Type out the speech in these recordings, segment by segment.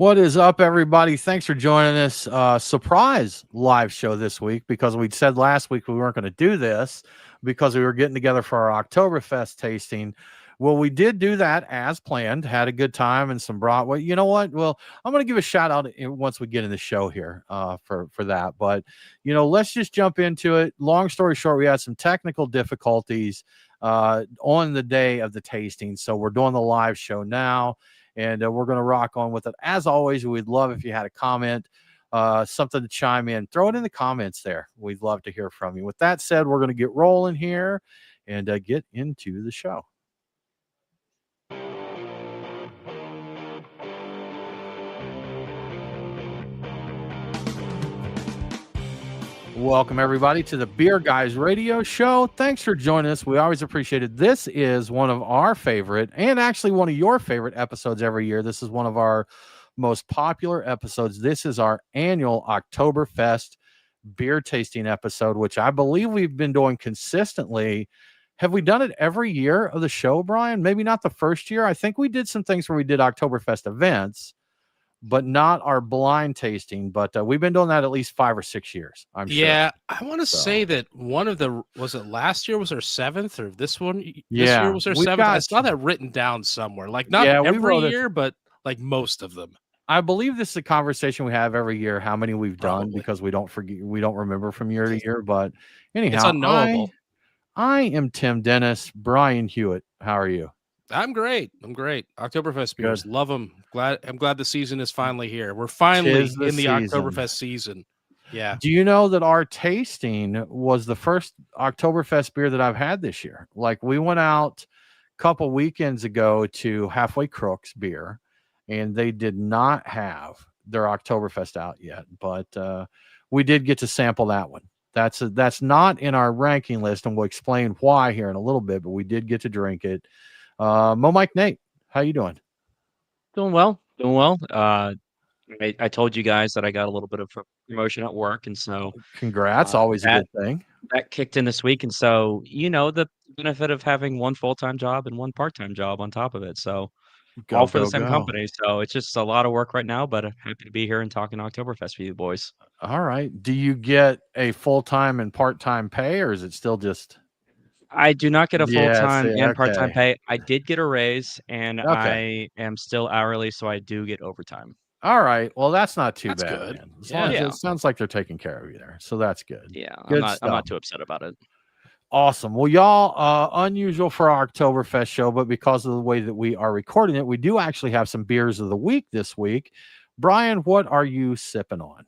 What is up, everybody? Thanks for joining us. Surprise live show this week because we said last week we weren't going to do this because we were getting together for our Oktoberfest tasting. Well, we did do that as planned, had a good time and some brat. Well, you know what? Well, I'm going to give a shout out once we get in the show here for that. But, let's just jump into it. Long story short, we had some technical difficulties on the day of the tasting. So we're doing the live show now. And we're going to rock on with it. As always, we'd love if you had a comment, something to chime in. Throw it in the comments there. We'd love to hear from you. With that said, we're going to get rolling here and get into the show. Welcome, everybody, to the Beer Guys Radio Show. Thanks for joining us. We always appreciate it. This is one of our favorite and actually one of your favorite episodes every year. This is one of our most popular episodes. This is our annual Oktoberfest beer tasting episode, which I believe we've been doing consistently. Have we done it every year of the show, Brian? Maybe not the first year. I think we did some things where we did Oktoberfest events, but not our blind tasting. But we've been doing that at least 5 or 6 years, I'm sure. Yeah, I want to say that was it last year was our 7th, or this year was our 7th? I saw that written down somewhere. Like not every year, but like most of them. I believe this is a conversation we have every year, how many we've done, because we don't remember from year to year. But anyhow, it's unknowable. I am Tim Dennis. Brian Hewitt, how are you? I'm great. Oktoberfest beers, love them. I'm glad the season is finally here. We're finally in the Oktoberfest season. Yeah. Do you know that our tasting was the first Oktoberfest beer that I've had this year? Like, we went out a couple weekends ago to Halfway Crooks Beer, and they did not have their Oktoberfest out yet, but we did get to sample that one. That's not in our ranking list, and we'll explain why here in a little bit, but we did get to drink it. Mike Nate, how you doing? Doing well. I told you guys that I got a little bit of promotion at work, and so congrats. Always a good thing. That kicked in this week, and so the benefit of having one full-time job and one part-time job on top of it. So all for the same company. So it's just a lot of work right now, but I'm happy to be here and talking Oktoberfest for you boys. All right. Do you get a full-time and part-time pay, or is it still just? I do not get a full-time and part-time pay. I did get a raise, and I am still hourly, so I do get overtime. All right. Well, that's not too bad. Good. It sounds like they're taking care of you there, so that's good. Yeah, good I'm not too upset about it. Awesome. Well, y'all, unusual for our Oktoberfest show, but because of the way that we are recording it, we do actually have some beers of the week this week. Brian, what are you sipping on?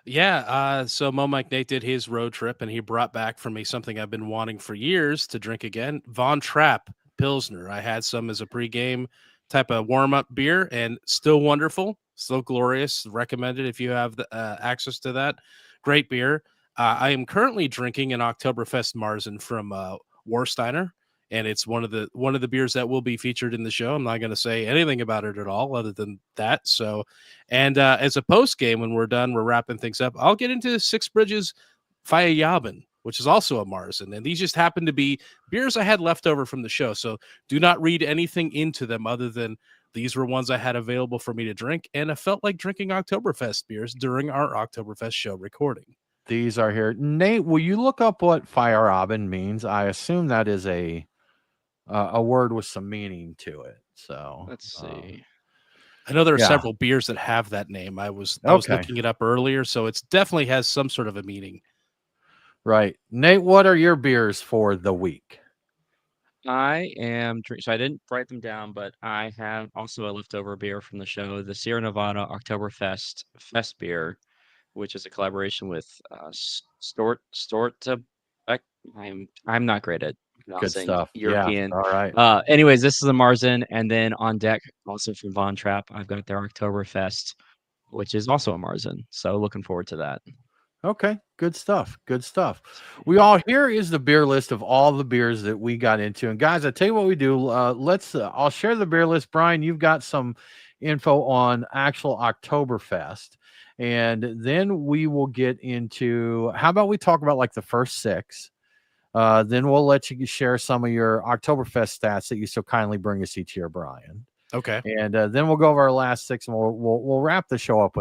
Yeah, so Mike Nate did his road trip, and he brought back for me something I've been wanting for years to drink again, Von Trapp Pilsner. I had some as a pregame type of warm-up beer, and still wonderful, still glorious. Recommended if you have the, access to that. Great beer. I am currently drinking an Oktoberfest Marzen from Warsteiner, and it's one of the beers that will be featured in the show. I'm not going to say anything about it at all other than that. So, and as a post game, when we're done, we're wrapping things up, I'll get into Six Bridges Feierabend, which is also a Marzen. And these just happen to be beers I had left over from the show. So do not read anything into them other than these were ones I had available for me to drink. And I felt like drinking Oktoberfest beers during our Oktoberfest show recording. These are here. Nate, will you look up what Feierabend means? I assume that is a word with some meaning to it. So let's see. I know there are several beers that have that name. I was looking it up earlier, so it definitely has some sort of a meaning. Right. Nate, what are your beers for the week? I am so I didn't write them down, but I have also a leftover beer from the show, the Sierra Nevada Oktoberfest Fest beer, which is a collaboration with Stort. I'm not great at good stuff. European. Yeah. All right. Anyways, this is a Marzen, and then on deck, also from Von Trapp, I've got their Oktoberfest, which is also a Marzen. So looking forward to that. Okay, good stuff. Here is the beer list of all the beers that we got into. And guys, I tell you what we do. I'll share the beer list. Brian, you've got some info on actual Oktoberfest. And then we will get into, how about we talk about like the first 6? Then we'll let you share some of your Oktoberfest stats that you so kindly bring us each year, Brian. Okay. And then we'll go over our last 6, and we'll wrap the show up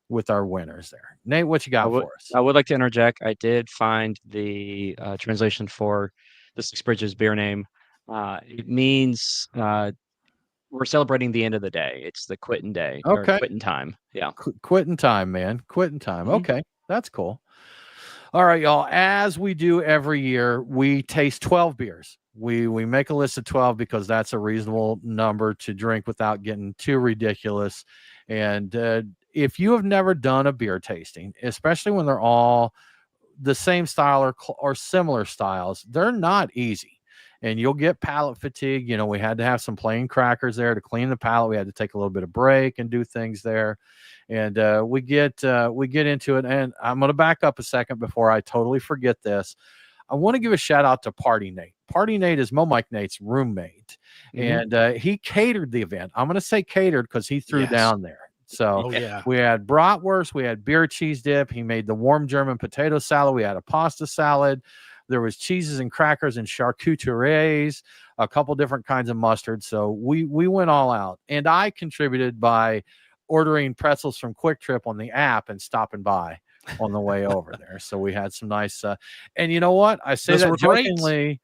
with our winners there. Nate, what you got for us? I would like to interject. I did find the translation for the Six Bridges beer name. It means we're celebrating the end of the day. It's the quitting day or Okay. quitting time. Yeah. Quitting time, man. Quitting time. Mhm. Okay. That's cool. All right, y'all. As we do every year, we taste 12 beers. We make a list of 12 because that's a reasonable number to drink without getting too ridiculous. And if you have never done a beer tasting, especially when they're all the same style or similar styles, they're not easy. And you'll get palate fatigue. You know, we had to have some plain crackers there to clean the palate. We had to take a little bit of break and do things there. And we get into it. And I'm going to back up a second before I totally forget this. I want to give a shout out to Party Nate. Party Nate is Mo Mike Nate's roommate, and he catered the event. I'm going to say catered because he threw down there. So we had bratwurst, we had beer cheese dip. He made the warm German potato salad. We had a pasta salad. There was cheeses and crackers and charcuteries, a couple different kinds of mustard. So we went all out, and I contributed by ordering pretzels from Quick Trip on the app and stopping by on the way over there. So we had some nice, and you know what? I say that jokingly,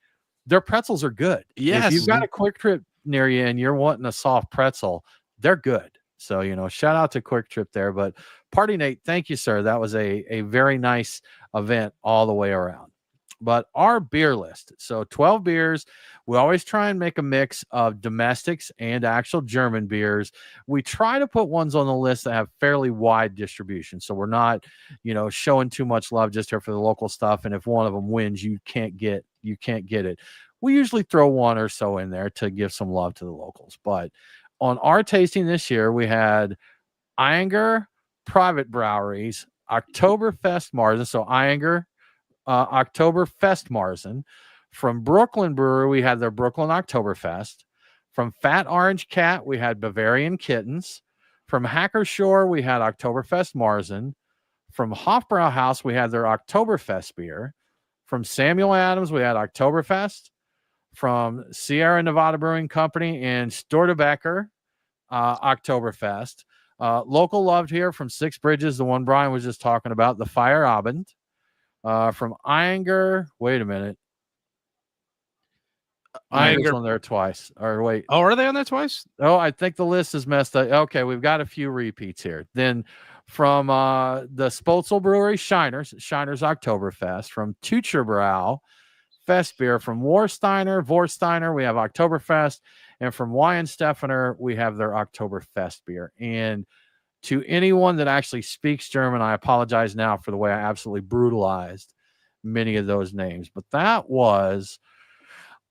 their pretzels are good. Yes. If you've got a Quick Trip near you and you're wanting a soft pretzel, they're good. So, you know, shout out to Quick Trip there. But Party Nate, thank you, sir. That was a very nice event all the way around. But our beer list, so 12 beers. We always try and make a mix of domestics and actual German beers. We try to put ones on the list that have fairly wide distribution, so we're not, you know, showing too much love just here for the local stuff. And if one of them wins, you can't get it. We usually throw one or so in there to give some love to the locals. But on our tasting this year, we had Eyinger Private Breweries Oktoberfest Marzen. So Eyinger Oktoberfest Marzen. From Brooklyn Brewery, we had their Brooklyn Oktoberfest. From Fat Orange Cat, we had Bavarian Kittens. From Hacker Shore, we had Oktoberfest Marzen. From Hofbrauhaus, we had their Oktoberfest beer. From Samuel Adams, we had Oktoberfest. From Sierra Nevada Brewing Company and Stortebecker, Oktoberfest. Local loved here from Six Bridges, the one Brian was just talking about, the Feierabend. From Eyinger, wait a minute. Eyinger's on there twice. Or wait. Oh, are they on there twice? Oh, I think the list is messed up. Okay, we've got a few repeats here. Then from the Spotzel Brewery, Shiner's Oktoberfest. From Tucherbrau, Fest beer. From Vorsteiner, we have Oktoberfest. And from Weihenstephaner, we have their Oktoberfest beer. And to anyone that actually speaks German, I apologize now for the way I absolutely brutalized many of those names. But that was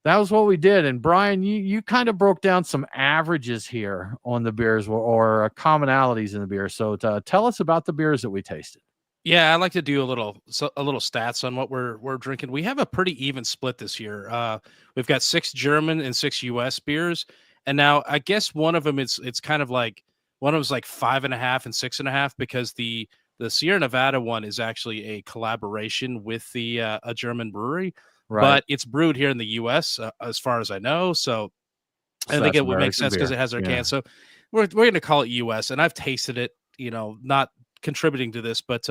what we did. And Brian, you kind of broke down some averages here on the beers or commonalities in the beer. So tell us about the beers that we tasted. Yeah, I like to do a little stats on what we're drinking. We have a pretty even split this year. We've got 6 German and 6 US beers, and now I guess one of them it's kind of like one of them's like 5.5 and 6.5 because the Sierra Nevada one is actually a collaboration with the a German brewery, but it's brewed here in the US as far as I know. So I think it would make sense because it has our can. So we're going to call it US, and I've tasted it. You know, not contributing to this, but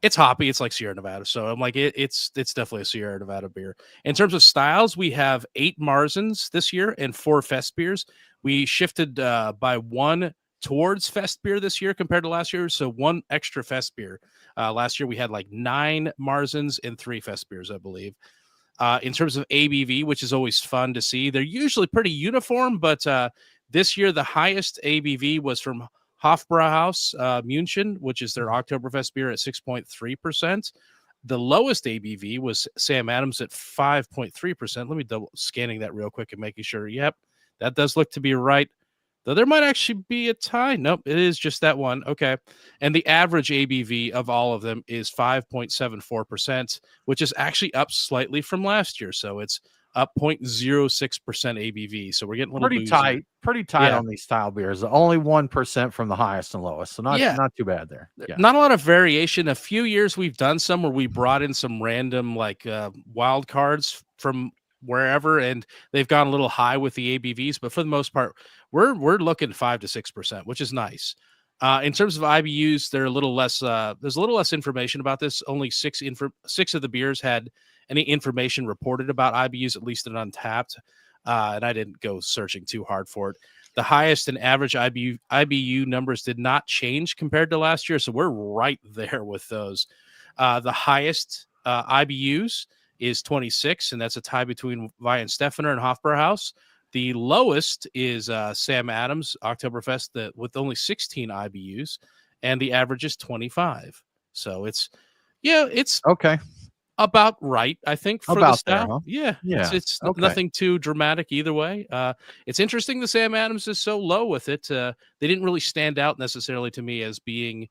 it's hoppy. It's like Sierra Nevada. So I'm like, it's definitely a Sierra Nevada beer. In terms of styles, we have 8 Marzens this year and 4 Fest beers. We shifted by 1 towards Fest beer this year compared to last year. So 1 extra Fest beer. Last year we had like 9 Marzens and 3 Fest beers, I believe. In terms of ABV, which is always fun to see, they're usually pretty uniform, but this year the highest ABV was from Hofbrauhaus München, which is their Oktoberfest beer at 6.3%. The lowest ABV was Sam Adams at 5.3%. Let me double scanning that real quick and making sure. Yep, that does look to be right. Though there might actually be a tie. Nope, it is just that one. Okay. And the average ABV of all of them is 5.74%, which is actually up slightly from last year. So it's up 0.06% ABV. So we're getting a little pretty tight on these style beers. Only 1% from the highest and lowest. So not too bad there. Yeah. Not a lot of variation. A few years we've done some where we brought in some random like wild cards from wherever, and they've gone a little high with the ABVs, but for the most part, we're looking 5 to 6%, which is nice. In terms of IBUs, they're a little less. There's a little less information about this. Only six of the beers had any information reported about IBUs, at least in Untapped, and I didn't go searching too hard for it. The highest and average IBU numbers did not change compared to last year, so we're right there with those. The highest IBUs is 26, and that's a tie between Weihenstephaner and Hofbrauhaus. The lowest is Sam Adams Oktoberfest with only 16 IBUs, and the average is 25. So it's okay, about right, I think, for about the style. there, huh? Yeah, Yeah, it's okay. nothing too dramatic either way. It's interesting the Sam Adams is so low with it. They didn't really stand out necessarily to me as being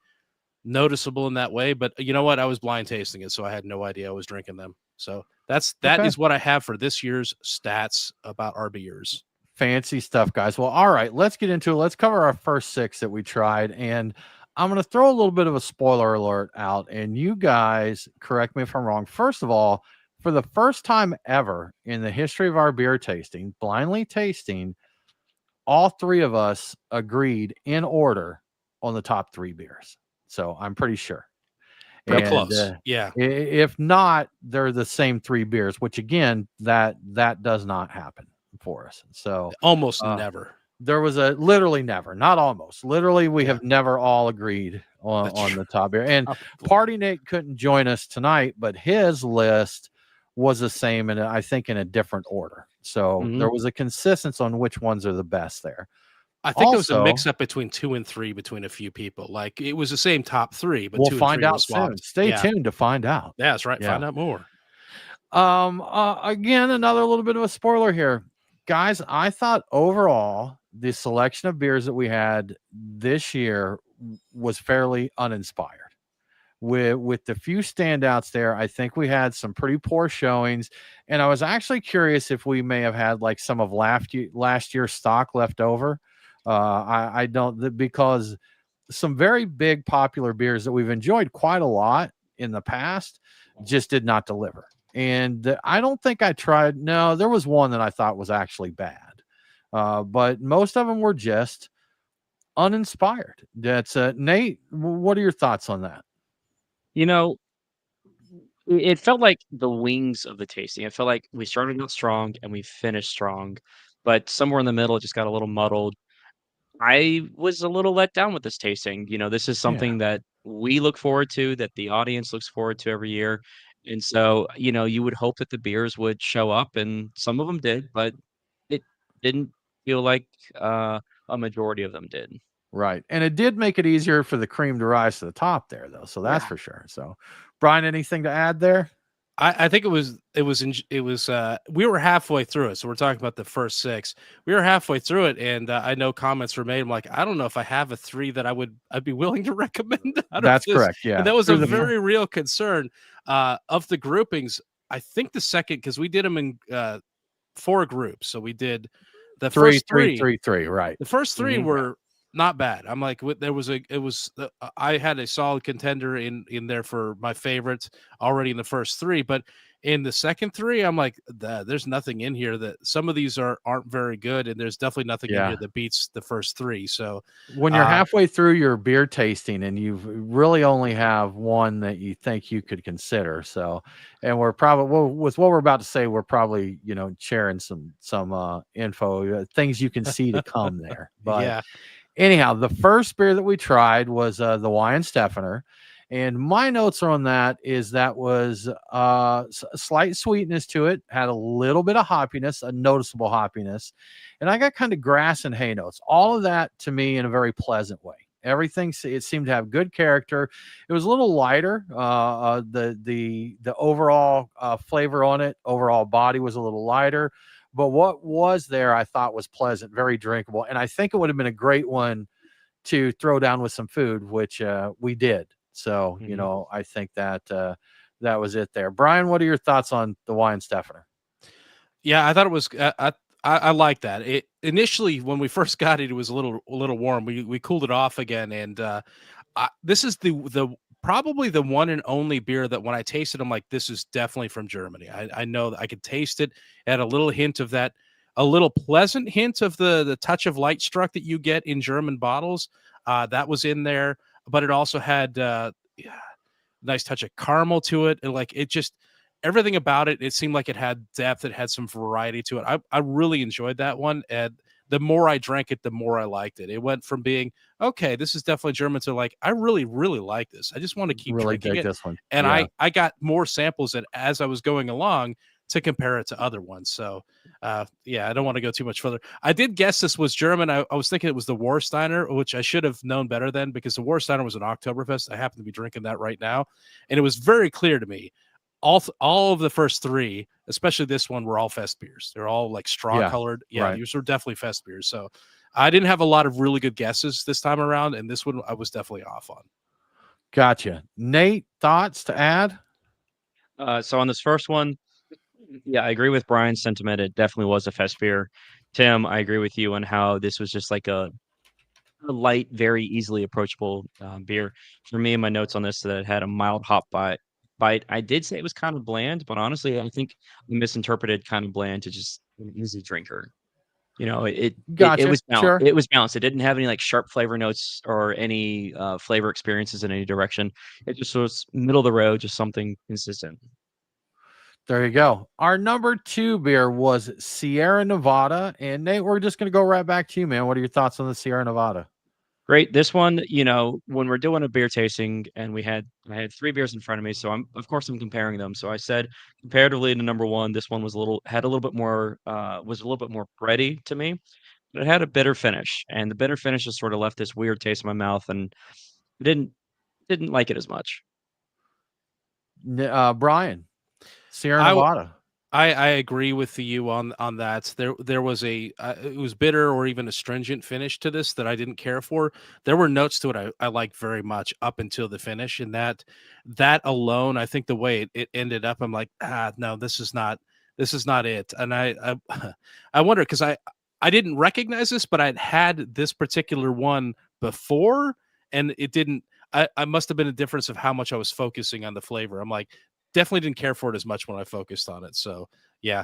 noticeable in that way, but you know what? I was blind tasting it, so I had no idea I was drinking them. So that is what I have for this year's stats about our beers. Fancy stuff, guys. Well, all right, let's get into it. Let's cover our first 6 that we tried, and I'm going to throw a little bit of a spoiler alert out, and you guys correct me if I'm wrong. First of all, for the first time ever in the history of our beer tasting, blindly tasting, all 3 of us agreed in order on the top 3 beers. So I'm pretty sure. Pretty close. Yeah. If not, they're the same 3 beers, which again, that does not happen for us. So almost never. There was literally never, not almost. Literally, we have never all agreed on the top beer. And Party Nate couldn't join us tonight, but his list was the same, and I think in a different order. So there was a consistency on which ones are the best there. I think it was a mix up between 2 and 3 between a few people. Like it was the same top 3, but we'll 2 find and 3 out were swapped. soon. Stay tuned to find out. Yeah, that's right. Find out more. Again, another little bit of a spoiler here. Guys, I thought overall the selection of beers that we had this year was fairly uninspired. With the few standouts there, I think we had some pretty poor showings, and I was actually curious if we may have had like some of last year's stock left over. I don't, because some very big popular beers that we've enjoyed quite a lot in the past just did not deliver. And I don't think I tried. No, there was one that I thought was actually bad. But most of them were just uninspired. That's Nate. What are your thoughts on that? You know, it felt like the wings of the tasting. It felt like we started out strong and we finished strong, but somewhere in the middle it just got a little muddled. I was a little let down with this tasting. This is something that we look forward to, that the audience looks forward to every year. And so, you would hope that the beers would show up, and some of them did, but it didn't feel like a majority of them did. Right. And it did make it easier for the cream to rise to the top there, though. So that's for sure. So, Brian, anything to add there? I think we were halfway through it. So we're talking about the first 6. We were halfway through it, and I know comments were made. I'm like, I don't know if I have a 3 that I'd be willing to recommend. That's correct. Yeah. And that was a very real concern of the groupings. I think the second, because we did them in 4 groups. So we did the first 3, right. The first 3 were not bad. I'm like, I had a solid contender in there for my favorites already in the first 3, but in the second 3, I'm like, there's nothing in here that some of these aren't very good, and there's definitely nothing in here that beats the first 3. So when you're halfway through your beer tasting and you really only have one that you think you could consider, so, and we're probably with what we're about to say, we're probably sharing some info, things you can see to come there, but anyhow, the first beer that we tried was the Weihenstephaner, and my notes on that is that was a slight sweetness to it, had a little bit of hoppiness, a noticeable hoppiness, and I got kind of grass and hay notes. All of that to me in a very pleasant way. Everything, it seemed to have good character. It was a little lighter. The overall flavor on it, overall body was a little lighter. But what was there, I thought, was pleasant, very drinkable. And I think it would have been a great one to throw down with some food, which we did. So, I think that that was it there. Brian, what are your thoughts on the Weihenstephaner? Yeah, I thought it was I like that. It initially, when we first got it, it was a little warm. We cooled it off again, and this is the probably the one and only beer that when I tasted, I'm like, this is definitely from Germany. I know that I could taste it. It had a little hint of that, a little pleasant hint of the touch of light struck that you get in German bottles. That was in there, but it also had yeah, nice touch of caramel to it. And like it just everything about it, it seemed like it had depth, it had some variety to it. I really enjoyed that one. And the more I drank it, the more I liked it. It went from being okay, this is definitely German to like, I really, really like this. I just want to keep Really drinking dig it. this one. And Yeah. I got more samples as I was going along to compare it to other ones. So yeah, I don't want to go too much further. I did guess this was German. I was thinking it was the Warsteiner, which I should have known better then because the Warsteiner was an Oktoberfest. I happen to be drinking that right now. And it was very clear to me. All of the first three, especially this one, were all fest beers. They're all like straw colored. Yeah, right. these were definitely fest beers. So I didn't have a lot of really good guesses this time around, and this one I was definitely off on. Gotcha. Nate, thoughts to add? So on this first one, yeah, I agree with Brian's sentiment. It definitely was a fest beer. Tim, I agree with you on how this was just like a light, very easily approachable beer. For me, my notes on this that it had a mild hop bite. I did say it was kind of bland, but honestly, I think I misinterpreted kind of bland to just an easy drinker. You know, it Gotcha. was balanced. Sure. It was balanced. It didn't have any like sharp flavor notes or any flavor experiences in any direction. It just was middle of the road, just something consistent. There you go. Our number 2 beer was Sierra Nevada. And Nate, we're just going to go right back to you, man. What are your thoughts on the Sierra Nevada? Great. This one, you know, when we're doing a beer tasting and I had 3 beers in front of me, so of course I'm comparing them. So I said comparatively to number 1, this one was had a little bit more was a little bit more bready to me, but it had a bitter finish, and the bitter finish just sort of left this weird taste in my mouth, and I didn't like it as much. Brian, Sierra I Nevada. I agree with you on that. There was it was bitter or even astringent finish to this that I didn't care for. There were notes to it I liked very much up until the finish, and that alone, I think the way it ended up, I'm like, no, this is not it. And I wonder because I didn't recognize this, but I'd had this particular one before, and it didn't. I must have been a difference of how much I was focusing on the flavor. I'm like, definitely didn't care for it as much when I focused on it. So yeah,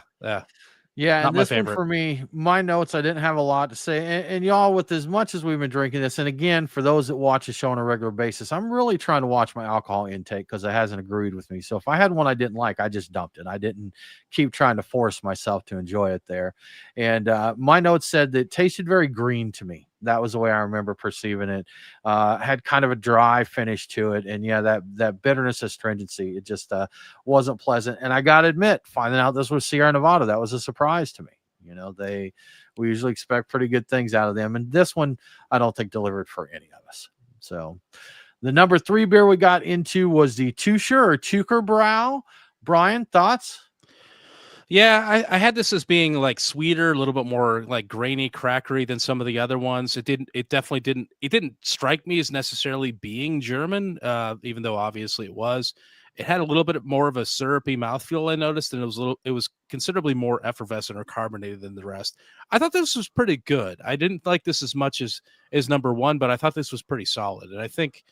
Yeah, not and my this one favorite. for me, my notes, I didn't have a lot to say. And y'all, with as much as we've been drinking this, and again, for those that watch the show on a regular basis, I'm really trying to watch my alcohol intake because it hasn't agreed with me. So if I had one I didn't like, I just dumped it. I didn't keep trying to force myself to enjoy it there. And my notes said that it tasted very green to me. That was the way I remember perceiving it. Had kind of a dry finish to it, and yeah, that bitterness, astringency, it just wasn't pleasant. And I got to admit, finding out this was Sierra Nevada, that was a surprise to me. You know, we usually expect pretty good things out of them, and this one I don't think delivered for any of us. So the number 3 beer we got into was the Tuscher or Tucker Brow. Brian, thoughts? Yeah, I had this as being like sweeter, a little bit more like grainy, crackery than some of the other ones. It definitely didn't strike me as necessarily being German, even though obviously it was. It had a little bit more of a syrupy mouthfeel, I noticed, and it was considerably more effervescent or carbonated than the rest. I thought this was pretty good. I didn't like this as much as number 1, but I thought this was pretty solid. And I think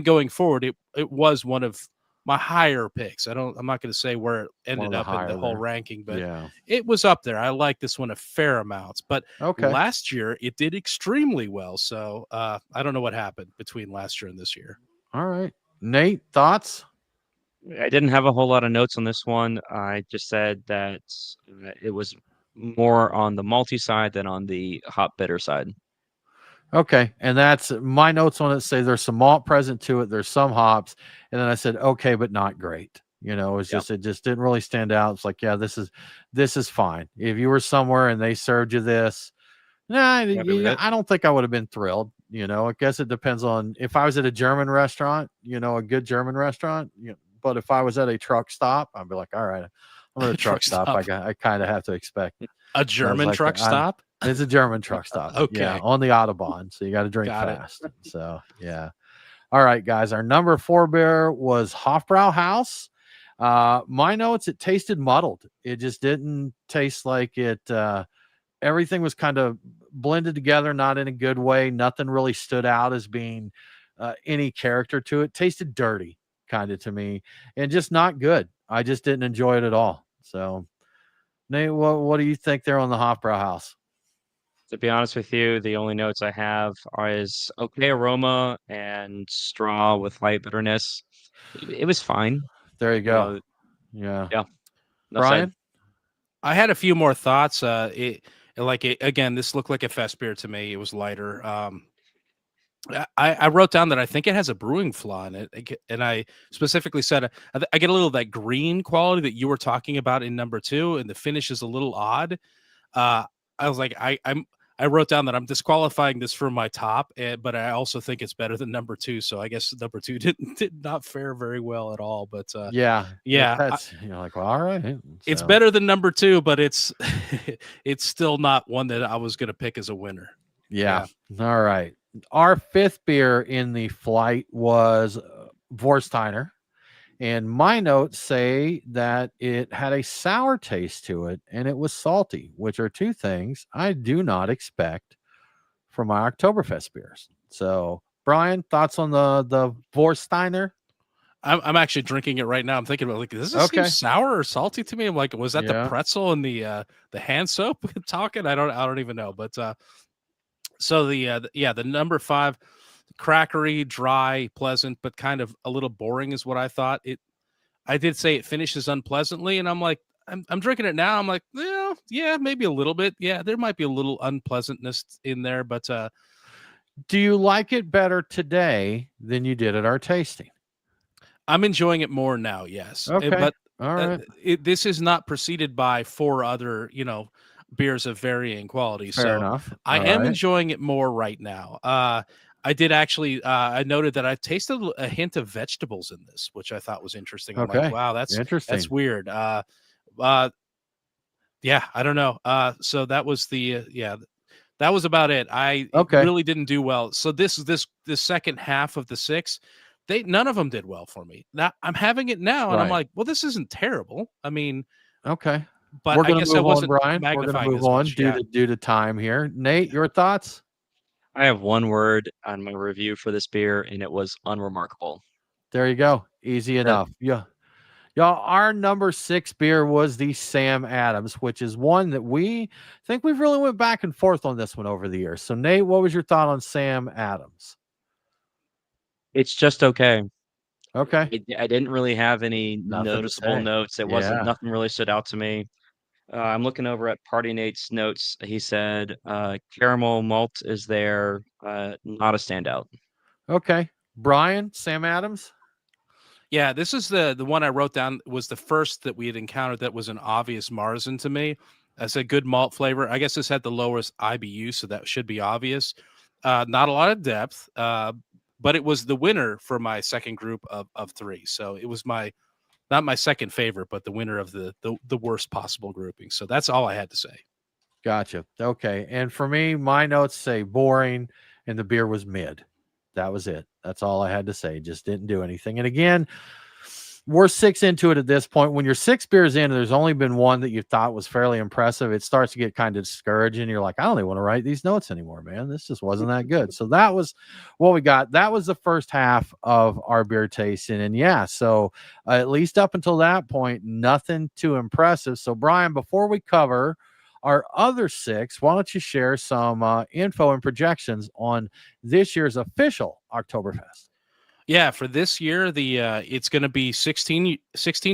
going forward, it was one of my higher picks. I'm not going to say where it ended up in the whole ranking, but yeah, it was up there. I like this one a fair amount, but okay. last year it did extremely well. So I don't know what happened between last year and this year. All right, Nate, thoughts? I didn't have a whole lot of notes on this one. I just said that it was more on the malty side than on the hop bitter side. Okay, and that's my notes on it say there's some malt present to it, there's some hops, and then I said okay, but not great. You know, it just didn't really stand out. It's like, yeah, this is fine. If you were somewhere and they served you this, I don't think I would have been thrilled. You know, I guess it depends on if I was at a German restaurant, you know, a good German restaurant. But if I was at a truck stop, I'd be like, all right, I'm at a truck stop. I kind of have to expect a German truck stop. It's a German truck stop. Okay. Yeah, on the Autobahn. So you got to drink Got fast. So, yeah. All right, guys. Our number 4 beer was Hofbrauhaus. My notes, it tasted muddled. It just didn't taste like it. Everything was kind of blended together, not in a good way. Nothing really stood out as being any character to it. Tasted dirty, kind of to me, and just not good. I just didn't enjoy it at all. So, Nate, what do you think there on the Hofbrau House? To be honest with you, the only notes I have is okay aroma and straw with light bitterness. It was fine. There you You go. know, Yeah. yeah. Enough said. Brian? I had a few more thoughts. Again, this looked like a fest beer to me. It was lighter. I wrote down that I think it has a brewing flaw in it, and I specifically said I get a little of that green quality that you were talking about in number 2, and the finish is a little odd. I was like, I wrote down that I'm disqualifying this for my top, but I also think it's better than number 2. So I guess number 2 did not fare very well at all. But Yeah. yeah, That's, like, well, all right. it's So, better than number 2, but it's it's still not one that I was going to pick as a winner. yeah. All right. Our 5th beer in the flight was Vorsteiner. And my notes say that it had a sour taste to it and it was salty, which are two things I do not expect from my Oktoberfest beers. So, Brian, thoughts on the Vorsteiner? I'm actually drinking it right now. I'm thinking about, like, does this Okay. seem sour or salty to me? I'm like, was that the Yeah. pretzel and the hand soap talking? I don't even know. But so the number 5, crackery, dry, pleasant, but kind of a little boring is what I thought. I did say it finishes unpleasantly, and I'm like, I'm drinking it now. I'm like, yeah, maybe a little bit. Yeah, there might be a little unpleasantness in there, but Do you like it better today than you did at our tasting? I'm enjoying it more now. Yes, Okay. but All right. this is not preceded by 4 other, beers of varying quality. Fair So enough. I All am right. enjoying it more right now. I did actually. I noted that I tasted a hint of vegetables in this, which I thought was interesting. I'm like, Okay. wow, that's Interesting. weird. Yeah, I don't know. So that was that was about it. Okay. Really didn't do well. So this second half of the 6, none of them did well for me. Now I'm having it now, and I'm Right. like, well, this isn't terrible. I mean, Okay. but We're I gonna guess I move on, wasn't Brian. We're gonna magnifying move as on much. Yeah. due to time here. Nate, your thoughts? I have one word on my review for this beer, and it was unremarkable. There you go. Easy Sure. enough. Yeah. Y'all, our number 6 beer was the Sam Adams, which is one that we think we've really went back and forth on this one over the years. So, Nate, what was your thought on Sam Adams? It's just okay. Okay. I didn't really have any Nothing to noticeable say. notes. It wasn't Yeah. nothing really stood out to me. I'm looking over at Party Nate's notes. He said caramel malt is there, not a standout. Okay. Brian, Sam Adams? Yeah, this is the one I wrote down, was the first that we had encountered that was an obvious Marzen to me. As a good malt flavor. I guess this had the lowest IBU, so that should be obvious. Not a lot of depth, but it was the winner for my second group of 3. So it was not my second favorite, but the winner of the worst possible grouping. So that's all I had to say. Gotcha. Okay. And for me, my notes say boring and the beer was mid. That was it. That's all I had to say. Just didn't do anything. And again, we're 6 into it at this point. When you're 6 beers in, there's only been one that you thought was fairly impressive. It starts to get kind of discouraging. You're like, I don't even want to write these notes anymore, man. This just wasn't that good. So that was what we got. That was the first half of our beer tasting. And yeah, so at least up until that point, nothing too impressive. So Brian, before we cover our other 6, why don't you share some info and projections on this year's official Oktoberfest? Yeah, for this year, it's going to be 16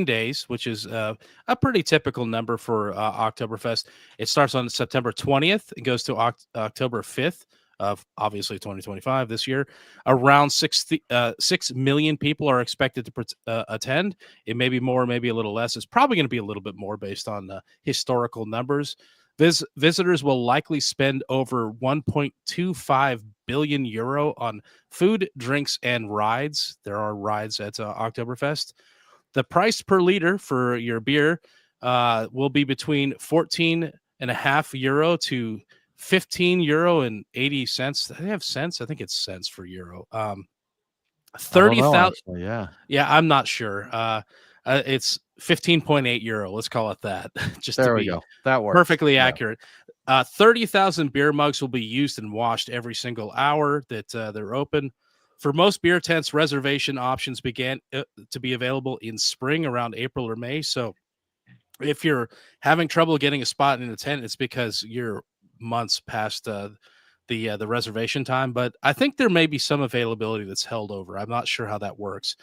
days, which is a pretty typical number for Oktoberfest. It starts on September 20th. It goes to October 5th of obviously 2025 this year. Around 6 million people are expected to attend. It may be more, maybe a little less. It's probably going to be a little bit more based on historical numbers. Visitors will likely spend over 1.25 billion euro on food, drinks, and rides. There are rides at Oktoberfest. The price per liter for your beer will be between 14.5 euro to 15 euro and 80 cents. They have cents. I think it's cents for euro. 30,000. Yeah. Yeah, I'm not sure. It's 15.8 euro. Let's call it that. Just There to we be go. That works. perfectly Yeah. accurate. 30,000 beer mugs will be used and washed every single hour that they're open. For most beer tents, reservation options began to be available in spring around April or May. So if you're having trouble getting a spot in a tent, it's because you're months past the reservation time. But I think there may be some availability that's held over. I'm not sure how that works.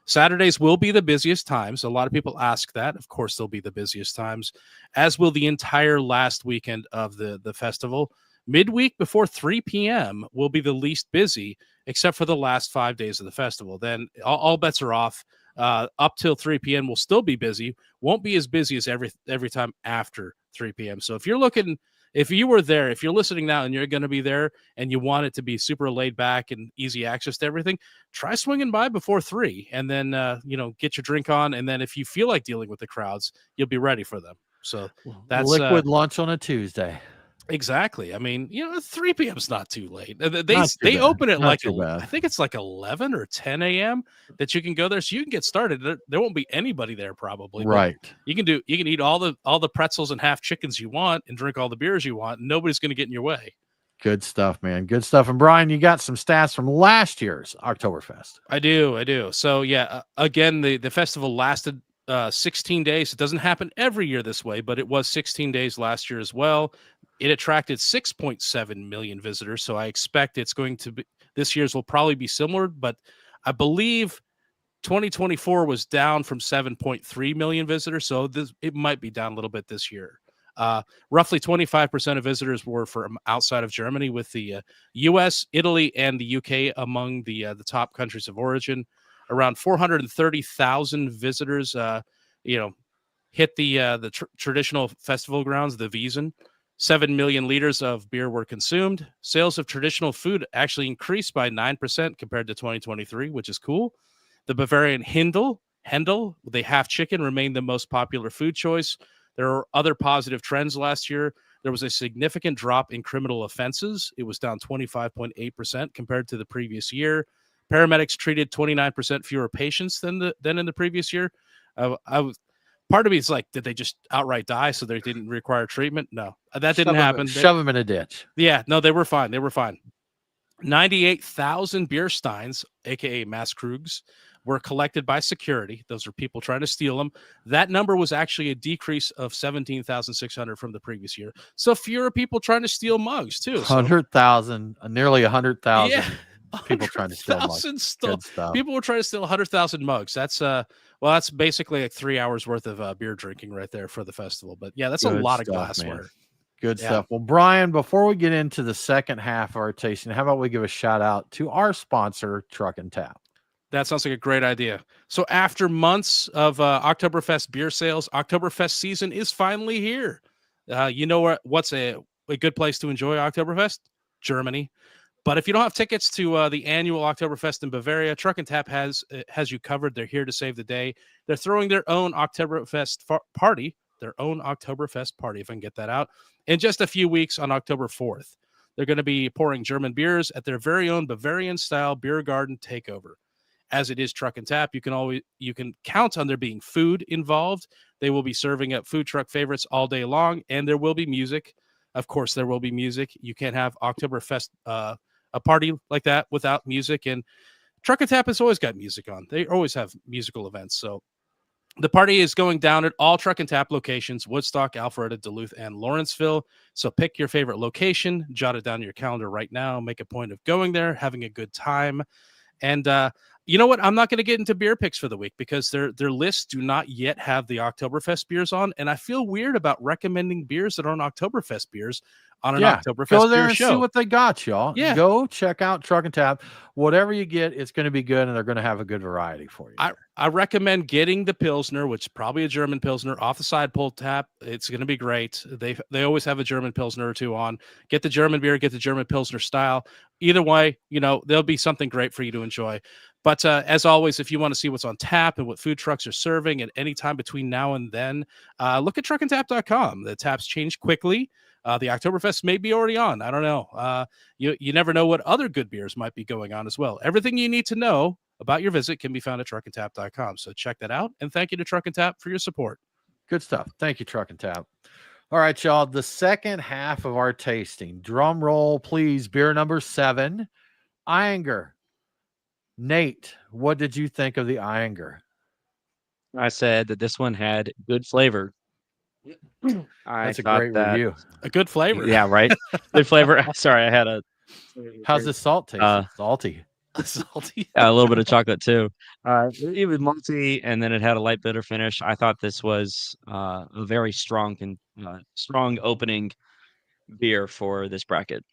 Saturdays will be the busiest times. A lot of people ask that. Of course, they'll be the busiest times, as will the entire last weekend of the festival. Midweek before 3 p.m. will be the least busy, except for the last 5 days of the festival. Then all bets are off. Up till 3 p.m. will still be busy. Won't be as busy as every time after 3 p.m. So if you were there, if you're listening now and you're going to be there and you want it to be super laid back and easy access to everything, try swinging by before 3 and then, get your drink on. And then if you feel like dealing with the crowds, you'll be ready for them. So that's liquid lunch on a Tuesday. Exactly. I mean, 3 p.m. is not too late. Not too They bad. open at Not too bad. I think it's like 11 or 10 a.m. that you can go there, so you can get started. There won't be anybody there probably. Right. You can eat all the pretzels and half chickens you want and drink all the beers you want. And nobody's going to get in your way. Good stuff, man. Good stuff. And Brian, you got some stats from last year's Oktoberfest. I do. So yeah, again, the festival lasted 16 days. It doesn't happen every year this way, but it was 16 days last year as well. It attracted 6.7 million visitors. So I expect it's going to be, this year's will probably be similar, but I believe 2024 was down from 7.3 million visitors. So it might be down a little bit this year. Roughly 25% of visitors were from outside of Germany, with the U.S., Italy, and the U.K. among the top countries of origin. Around 430,000 visitors, hit the traditional festival grounds, the Wiesn. 7 million liters of beer were consumed. Sales of traditional food actually increased by 9% compared to 2023, which is cool. The Bavarian Hendel, the half chicken, remained the most popular food choice. There are other positive trends last year. There was a significant drop in criminal offenses. It was down 25.8% compared to the previous year. Paramedics treated 29% fewer patients than in the previous year. Part of me is like, did they just outright die so they didn't require treatment? No, that didn't happen. Shove them in a ditch. Yeah, no, they were fine. 98,000 beer steins, aka Masskrugs, were collected by security. Those are people trying to steal them. That number was actually a decrease of 17,600 from the previous year. So fewer people trying to steal mugs too. 100,000, nearly 100,000 Yeah. people trying to steal mugs. Good stuff. People were trying to steal 100,000 mugs. That's basically like 3 hours worth of beer drinking right there for the festival. But yeah, that's a lot of glassware. Man. Good stuff. Well, Brian, before we get into the second half of our tasting, how about we give a shout out to our sponsor, Truck and Tap? That sounds like a great idea. So after months of Oktoberfest beer sales, Oktoberfest season is finally here. You know what's a good place to enjoy Oktoberfest? Germany. But if you don't have tickets to the annual Oktoberfest in Bavaria, Truck and Tap has you covered. They're here to save the day. They're throwing their own Oktoberfest party, if I can get that out, in just a few weeks on October 4th. They're going to be pouring German beers at their very own Bavarian-style beer garden takeover. As it is Truck and Tap, you can count on there being food involved. They will be serving up food truck favorites all day long, and there will be music. Of course, there will be music. You can't have Oktoberfest a party like that without music, and Truck and Tap has always got music on. They always have musical events. So the party is going down at all Truck and Tap locations: Woodstock, Alpharetta, Duluth, and Lawrenceville. So pick your favorite location, jot it down in your calendar right now, make a point of going there, having a good time. And you know what? I'm not going to get into beer picks for the week because their lists do not yet have the Oktoberfest beers on, and I feel weird about recommending beers that aren't Oktoberfest beers on an Oktoberfest go there beer and show. See what they got, y'all. Yeah. Go check out Truck and Tap. Whatever you get, it's going to be good, and they're going to have a good variety for you. I recommend getting the Pilsner, which is probably a German Pilsner, off the side pull tap. It's going to be great. They always have a German Pilsner or two on. Get the German beer, get the German Pilsner style. Either way, there'll be something great for you to enjoy. But as always, if you want to see what's on tap and what food trucks are serving at any time between now and then, look at truckandtap.com. The taps change quickly. The Oktoberfest may be already on. I don't know. You never know what other good beers might be going on as well. Everything you need to know about your visit can be found at truckandtap.com. So check that out. And thank you to Truck and Tap for your support. Good stuff. Thank you, Truck and Tap. All right, y'all. The second half of our tasting. Drum roll, please. Beer number 7, Anger Nate, what did you think of the Iyengar? I said that this one had good flavor. I That's a thought great that, review. A good flavor. yeah, right. Good flavor. Sorry, I had How's the salt taste? uh, It's salty. Salty. a little bit of chocolate too. It was malty, and then it had a light bitter finish. I thought this was a very strong opening beer for this bracket.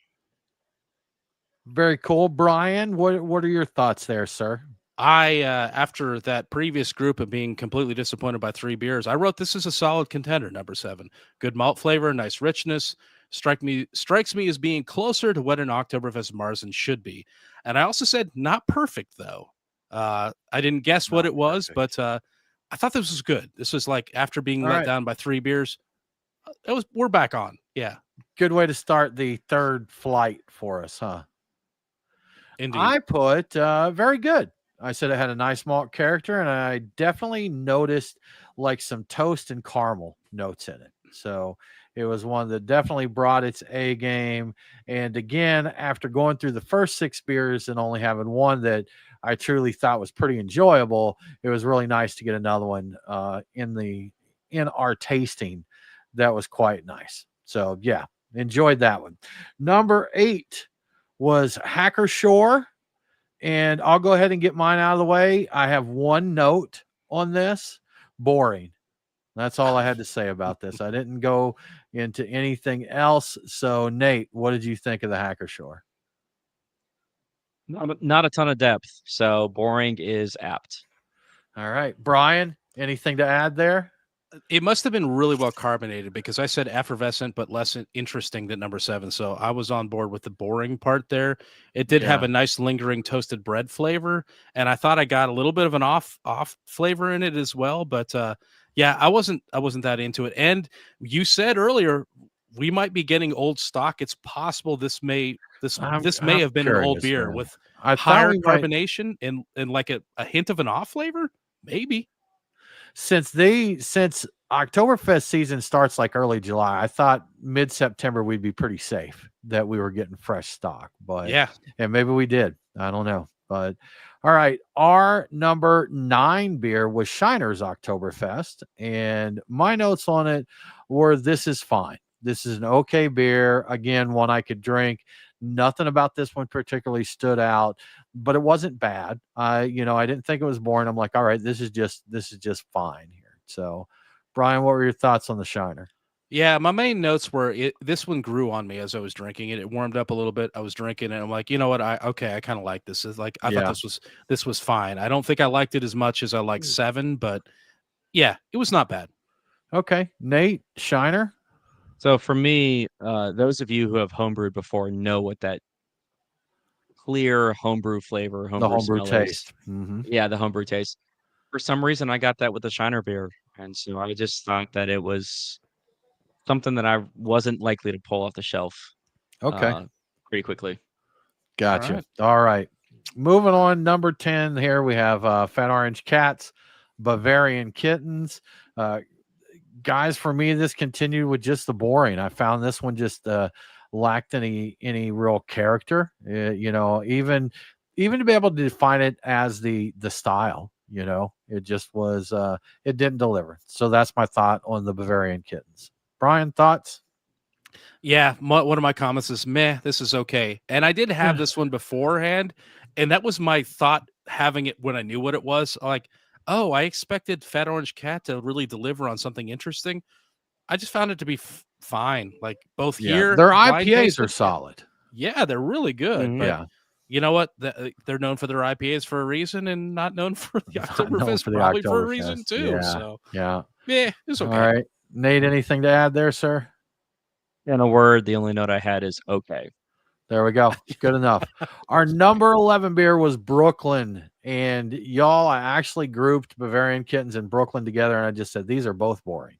Very cool. Brian, what are your thoughts there, sir? After that previous group of being completely disappointed by 3 beers, I wrote this is a solid contender, number 7. Good malt flavor, nice richness. Strikes me as being closer to what an Oktoberfest Marzen should be. And I also said not perfect though. I didn't guess what Not it was, perfect. but I thought this was good. This was like after being All let right. down by 3 beers, we're back on. Yeah, Good way to start the third flight for us, huh? indeed. I put very good. I said it had a nice malt character, and I definitely noticed like some toast and caramel notes in it. So it was one that definitely brought its A game. And again, after going through the first 6 beers and only having one that I truly thought was pretty enjoyable, it was really nice to get another one in our tasting. That was quite nice. So yeah, enjoyed that one. Number 8 was Hacker Shore. And I'll go ahead and get mine out of the way. I have one note on this: boring. That's all I had to say about this. I didn't go into anything else. So, Nate, what did you think of the Hacker Shore? Not a ton of depth, so boring is apt. All right, Brian, anything to add there? It must have been really well carbonated because I said effervescent but less interesting than number 7. So I was on board with the boring part there. It did have Yeah. a nice lingering toasted bread flavor, and I thought I got a little bit of an off flavor in it as well. But yeah, I wasn't that into it. And you said earlier we might be getting old stock. It's possible this may I'm have been an old curious, beer man. with I thought higher we might, carbonation and like a hint of an off flavor, maybe. since Oktoberfest season starts like early July, I thought mid-September we'd be pretty safe that we were getting fresh stock, but Yeah. and maybe we did. I don't know. But all right, our number 9 beer was Shiner's Oktoberfest, and my notes on it were this is fine. This is an okay beer. Again, one I could drink. Nothing about this one particularly stood out, but it wasn't bad. I didn't think it was boring. I'm like, all right, this is just fine here. So, Brian, what were your thoughts on the Shiner? Yeah, my main notes were this one grew on me as I was drinking it. It warmed up a little bit. I was drinking it. I'm like, you know what? I kind of like this. It's like I thought Yeah. this was fine. I don't think I liked it as much as I like 7, but yeah, it was not bad. Okay, Nate, Shiner. So for me, those of you who have homebrewed before know what that clear homebrew flavor, The homebrew homebrew smell is. taste. Hmm. Yeah, the homebrew taste. For some reason, I got that with the Shiner beer, and so I just thought that it was something that I wasn't likely to pull off the shelf Okay, uh, pretty quickly. gotcha. right. All right, moving on. Number 10 here we have Fat Orange Cats, Bavarian Kittens. Guys, for me, this continued with just the boring. I found this one just lacked any real character. Even to be able to define it as the style. It just was. It didn't deliver. So that's my thought on the Bavarian Kittens. Brian, thoughts? Yeah, one of my comments is meh, this is okay. And I did have this one beforehand, and that was my thought having it when I knew what it was. Like, oh, I expected Fat Orange Cat to really deliver on something interesting. I just found it to be fine. Like both Yeah, here, their blind IPAs are tasting, solid. yeah, they're really good. Mhm. But Yeah, you know what? They're known for their IPAs for a reason, and not known for the not known Oktoberfest for the probably for a reason Oktoberfest. too. Yeah, So yeah. yeah, it's All okay. right, Nate. Anything to add there, sir? In a word, the only note I had is okay. There we go. Good enough. Our number 11 beer was Brooklyn. And y'all, I actually grouped Bavarian Kittens and Brooklyn together. And I just said, these are both boring.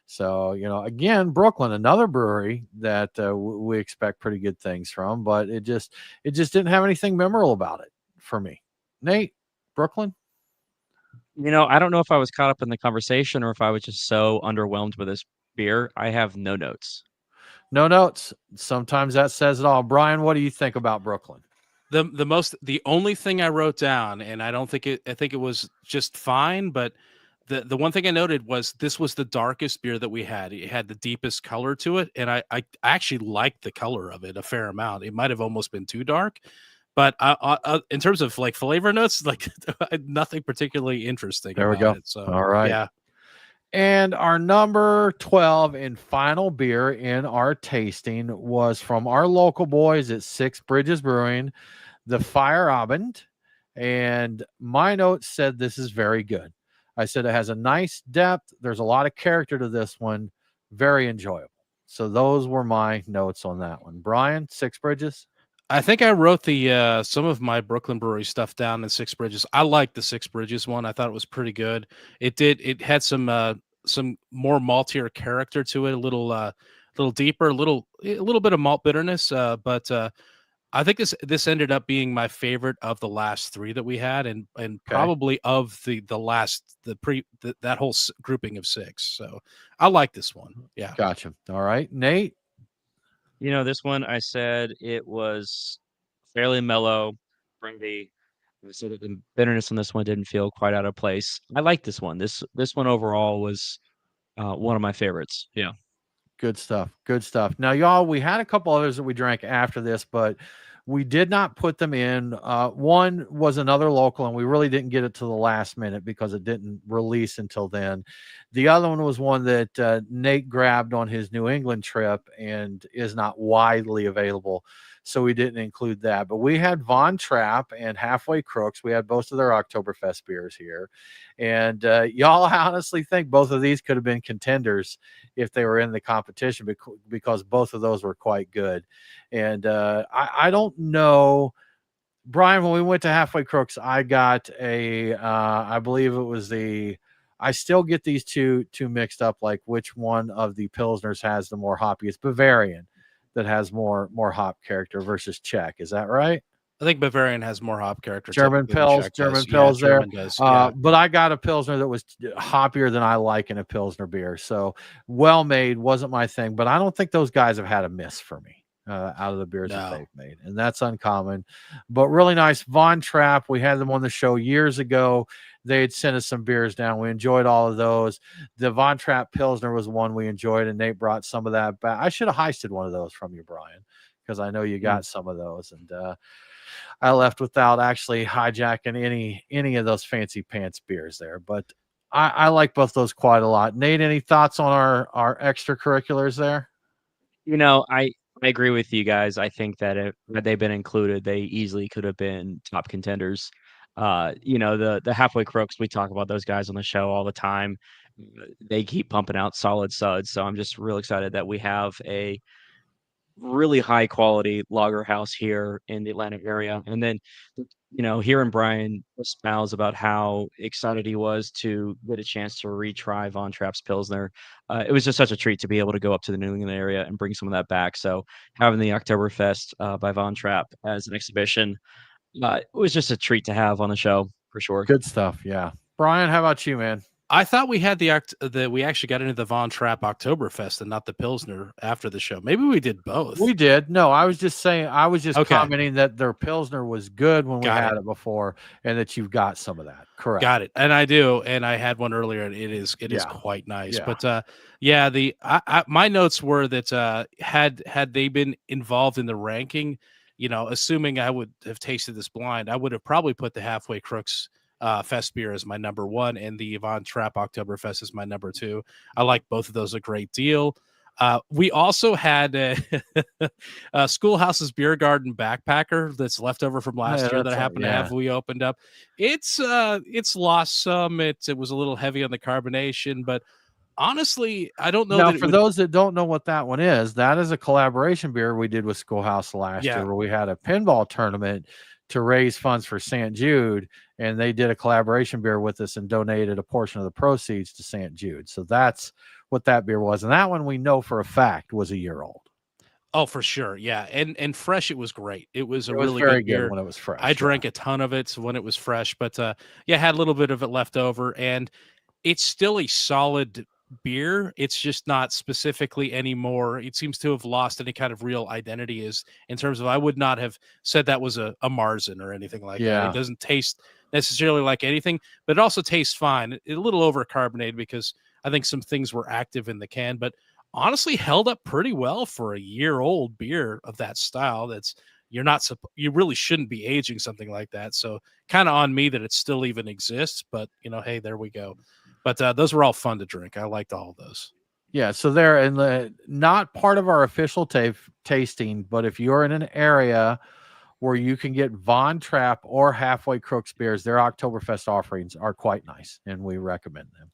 So, again, Brooklyn, another brewery that we expect pretty good things from, but it just didn't have anything memorable about it for me. Nate, Brooklyn? I don't know if I was caught up in the conversation or if I was just so underwhelmed with this beer. I have no notes. No notes. Sometimes that says it all. Brian, what do you think about Brooklyn? The only thing I wrote down, and I don't think it I think it was just fine, but the one thing I noted was this was the darkest beer that we had. It had the deepest color to it, and I actually liked the color of it a fair amount. It might have almost been too dark, but in terms of like flavor notes, like nothing particularly interesting There we about go. it. So All right. yeah. And our number 12 and final beer in our tasting was from our local boys at Six Bridges Brewing, the Feierabend. And my notes said this is very good. I said it has a nice depth. There's a lot of character to this one. Very enjoyable. So those were my notes on that one. Brian, Six Bridges. I think I wrote the some of my Brooklyn Brewery stuff down in Six Bridges. I liked the Six Bridges one. I thought it was pretty good. It had some more maltier character to it, a little deeper, a little bit of malt bitterness. But I think this ended up being my favorite of the last three that we had, and probably of the last that whole grouping of six. So I like this one. Yeah, Gotcha. All right, Nate. This one I said it was fairly mellow. Bring the So that the bitterness on this one didn't feel quite out of place. I like this one. This one overall was one of my favorites. Yeah. Good stuff. Good stuff. Now, y'all, we had a couple others that we drank after this, but we did not put them in. One was another local, and we really didn't get it to the last minute because it didn't release until then. The other one was one that Nate grabbed on his New England trip and is not widely available. So we didn't include that. But we had Von Trapp and Halfway Crooks. We had both of their Oktoberfest beers here. And y'all honestly think both of these could have been contenders if they were in the competition because both of those were quite good. And I don't know, Brian, when we went to Halfway Crooks, I got I believe it was I still get these two mixed up, like which one of the Pilsners has the more hoppy. It's Bavarian that has more hop character versus Czech. Is that right? I think Bavarian has more hop character. German Pils there. German does, yeah. But I got a Pilsner that was hoppier than I like in a Pilsner beer. So well made, wasn't my thing. But I don't think those guys have had a miss for me out of the beers that they've made. And that's uncommon. But really nice. Von Trapp, we had them on the show years ago. They had sent us some beers down. We enjoyed all of those. The Von Trapp Pilsner was one we enjoyed, and Nate brought some of that back. I should have heisted one of those from you, Brian, because I know you got some of those. And I left without actually hijacking any of those fancy pants beers there. But I like both those quite a lot. Nate, any thoughts on our extracurriculars there? I agree with you guys. I think that had they been included, they easily could have been top contenders. The Halfway Crooks, we talk about those guys on the show all the time. They keep pumping out solid suds. So I'm just real excited that we have a really high quality lager house here in the Atlanta area. And then, hearing Brian espouse about how excited he was to get a chance to retry Von Trapp's Pilsner, it was just such a treat to be able to go up to the New England area and bring some of that back. So having the Oktoberfest by Von Trapp as an exhibition, it was just a treat to have on the show for sure. Good stuff. Yeah. Brian, how about you, man? I thought we had we actually got into the Von Trapp Oktoberfest and not the Pilsner after the show. Maybe we did both. We did. No, I was just saying, commenting that their Pilsner was good when we had it before, and that you've got some of that. Correct. Got it. And I do. And I had one earlier, and it is quite nice. Yeah. But my notes were that had they been involved in the ranking, assuming I would have tasted this blind, I would have probably put the Halfway Crooks Fest beer as my number one, and the Von Trapp Oktoberfest is my number two. I like both of those a great deal. We also had a Schoolhouse's Beer Garden backpacker that's left over from last year that I happen to have. We opened up. It's lost some. It was a little heavy on the carbonation, but honestly, I don't know. Now, for those that don't know what that one is, that is a collaboration beer we did with Schoolhouse last year, where we had a pinball tournament to raise funds for St. Jude, and they did a collaboration beer with us and donated a portion of the proceeds to St. Jude. So that's what that beer was. And that one we know for a fact was a year old. Oh, for sure. Yeah. And fresh, it was great. It was really very good beer when it was fresh. I drank a ton of it when it was fresh, but had a little bit of it left over, and it's still a solid beer. It's just not specifically anymore. It seems to have lost any kind of real identity as in terms of I would not have said that was a Marzen or anything like that. It doesn't taste necessarily like anything, but it also tastes fine. A little overcarbonated because I think some things were active in the can, but honestly held up pretty well for a year-old beer of that style. That's you really shouldn't be aging something like that. So kind of on me that it still even exists, but hey, there we go. But those were all fun to drink. I liked all of those. Yeah, so they're in the not part of our official tasting, but if you're in an area where you can get Von Trapp or Halfway Crooks beers, their Oktoberfest offerings are quite nice, and we recommend them.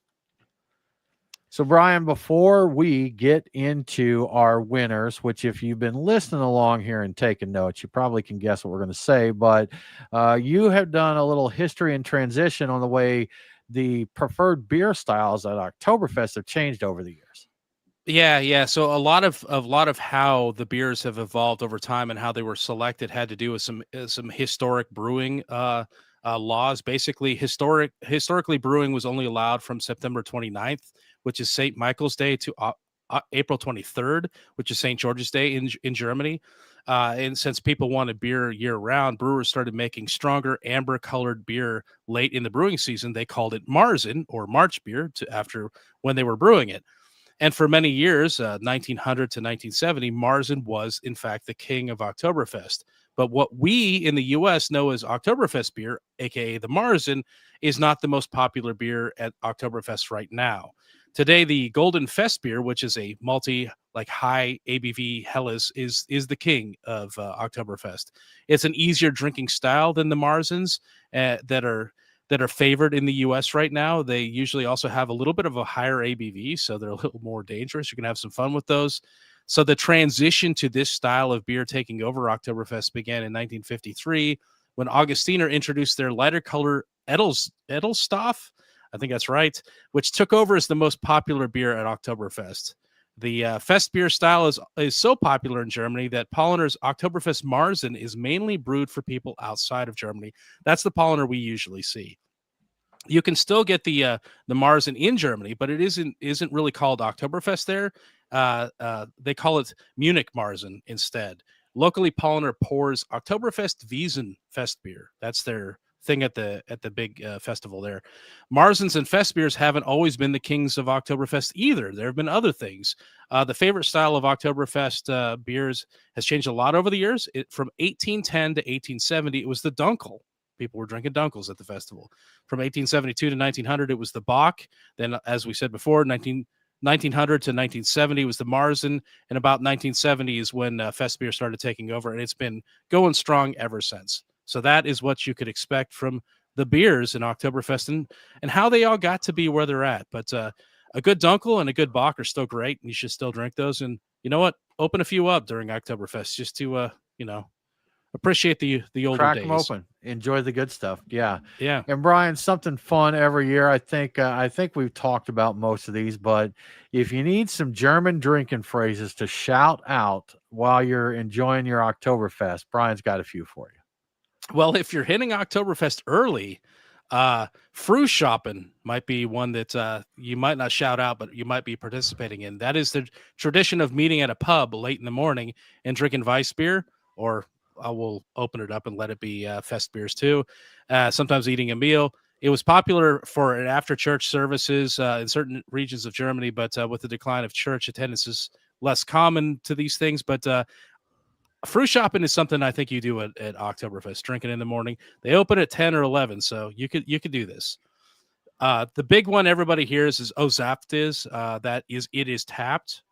So, Brian, before we get into our winners, which if you've been listening along here and taking notes, you probably can guess what we're going to say, but you have done a little history and transition on the way the preferred beer styles at Oktoberfest have changed over the years. Yeah. So a lot of how the beers have evolved over time and how they were selected had to do with some historic brewing laws. Basically, historically brewing was only allowed from September 29th, which is St. Michael's Day, to April 23rd, which is St. George's Day in Germany. And since people wanted beer year round, brewers started making stronger amber colored beer late in the brewing season. They called it Marzen or March beer after when they were brewing it. And for many years, 1900 to 1970, Marzen was, in fact, the king of Oktoberfest. But what we in the U.S. know as Oktoberfest beer, aka the Marzen, is not the most popular beer at Oktoberfest right now. Today, the Golden Fest beer, which is a high ABV Helles, is the king of Oktoberfest. It's an easier drinking style than the Marzens that are favored in the US right now. They usually also have a little bit of a higher ABV, so they're a little more dangerous. You can have some fun with those. So the transition to this style of beer taking over Oktoberfest began in 1953 when Augustiner introduced their lighter color Edelstoff, I think that's right, which took over as the most popular beer at Oktoberfest. The Fest beer style is so popular in Germany that Polliner's Oktoberfest Marzen is mainly brewed for people outside of Germany. That's the Polliner we usually see. You can still get the Marzen in Germany, but it isn't really called Oktoberfest there. They call it Munich Marzen instead. Locally, Polliner pours Oktoberfest Wiesen Fest beer. That's their thing at the big festival there. Marzens and Fest beers haven't always been the kings of Oktoberfest either. There have been other things. The favorite style of Oktoberfest beers has changed a lot over the years. From 1810 to 1870, it was the Dunkel. People were drinking Dunkels at the festival. From 1872 to 1900, it was the Bock. Then, as we said before, 1900 to 1970 was the Marzen, and about 1970 is when Fest beer started taking over, and it's been going strong ever since. So that is what you could expect from the beers in Oktoberfest and how they all got to be where they're at. But a good Dunkel and a good Bock are still great, and you should still drink those. And you know what? Open a few up during Oktoberfest just to, appreciate the older Crack days. them open. Enjoy the good stuff. Yeah. Yeah. And Brian, something fun every year. I think we've talked about most of these, but if you need some German drinking phrases to shout out while you're enjoying your Oktoberfest, Brian's got a few for you. Well, if you're hitting Oktoberfest early, Frühschoppen might be one that you might not shout out, but you might be participating in. That is the tradition of meeting at a pub late in the morning and drinking Weiss beer, or I will open it up and let it be Fest beers too. Sometimes eating a meal. It was popular for after church services in certain regions of Germany, but with the decline of church attendance is less common to these things. But Frühschoppen is something I think you do at Oktoberfest, drinking in the morning. They open at 10 or 11, so you could do this. The big one everybody hears is "Oh, Zapt is." It is tapped,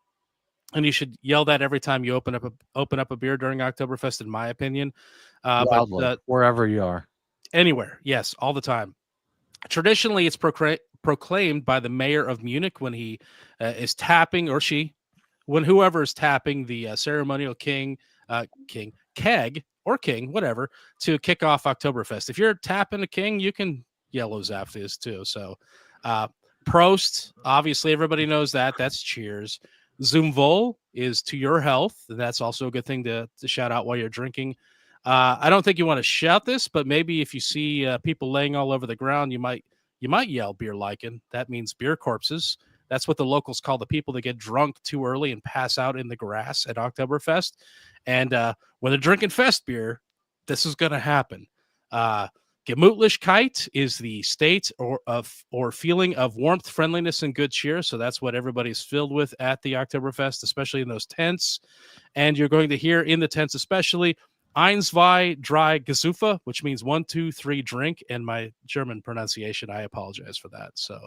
and you should yell that every time you open up a beer during Oktoberfest, in my opinion. Loudly, but wherever you are, anywhere, yes, all the time. Traditionally, it's proclaimed by the mayor of Munich when he is tapping, or she, when whoever is tapping the ceremonial keg or king, whatever, to kick off Oktoberfest. If you're tapping a king, you can yell Zaft is too. So Prost, obviously everybody knows that. That's cheers. Zum Wohl is to your health. That's also a good thing to shout out while you're drinking. I don't think you want to shout this, but maybe if you see people laying all over the ground, you might yell Beer Lichen. That means beer corpses. That's what the locals call the people that get drunk too early and pass out in the grass at Oktoberfest. And when they're drinking fest beer, this is going to happen. Gemütlichkeit is the state or feeling of warmth, friendliness, and good cheer. So that's what everybody's filled with at the Oktoberfest, especially in those tents. And you're going to hear in the tents, especially Eins, zwei, drei, Gesufa, which means 1, 2, 3, drink. And my German pronunciation, I apologize for that. So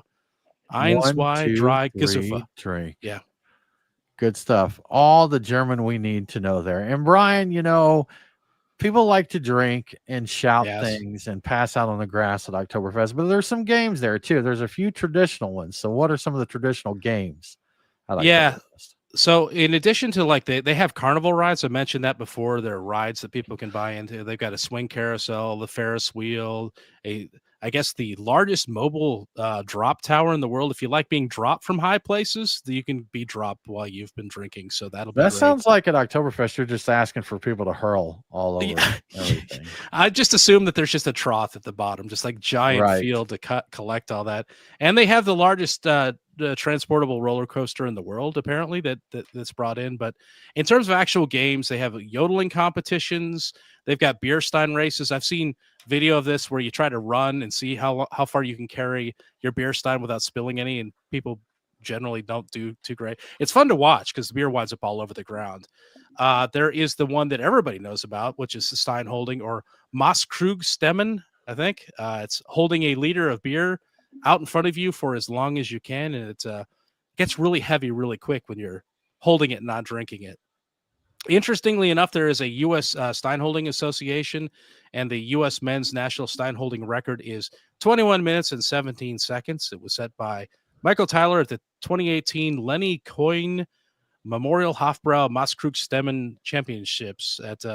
Eins, 1, zwei, 2, drei, 3, Gesufa. drink. Yeah. Good stuff. All the German we need to know there. And Brian, people like to drink and shout things and pass out on the grass at Oktoberfest, but there's some games there too. There's a few traditional ones. So what are some of the traditional games at Oktoberfest? So in addition to like they have carnival rides, I mentioned that before. There are rides that people can buy into. They've got a swing carousel, the Ferris wheel, I guess the largest mobile drop tower in the world. If you like being dropped from high places, you can be dropped while you've been drinking. So that'll be great. Sounds like at Oktoberfest, you're just asking for people to hurl all over everything. I just assume that there's just a trough at the bottom, just like giant field to collect all that. And they have the largest transportable roller coaster in the world, apparently, that's brought in. But in terms of actual games, they have yodeling competitions. They've got beer stein races. I've seen video of this where you try to run and see how far you can carry your beer stein without spilling any, and people generally don't do too great. It's fun to watch because the beer winds up all over the ground. There is the one that everybody knows about, which is the stein holding, or Maßkrugstemmen, I think. It's holding a liter of beer out in front of you for as long as you can, and it gets really heavy really quick when you're holding it and not drinking it. Interestingly enough, there is a U.S. Steinholding Association, and the U.S. men's national Steinholding record is 21 minutes and 17 seconds. It was set by Michael Tyler at the 2018 Lenny Coyne Memorial Hofbrau Maßkrugstemmen Championships at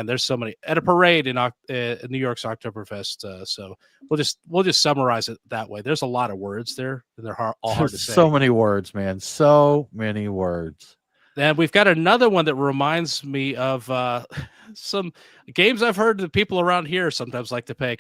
there's so many at a parade in New York's Oktoberfest. So we'll just summarize it that way. There's a lot of words there, and they're all hard to say. So many words, man. So many words. And we've got another one that reminds me of some games I've heard that people around here sometimes like to play.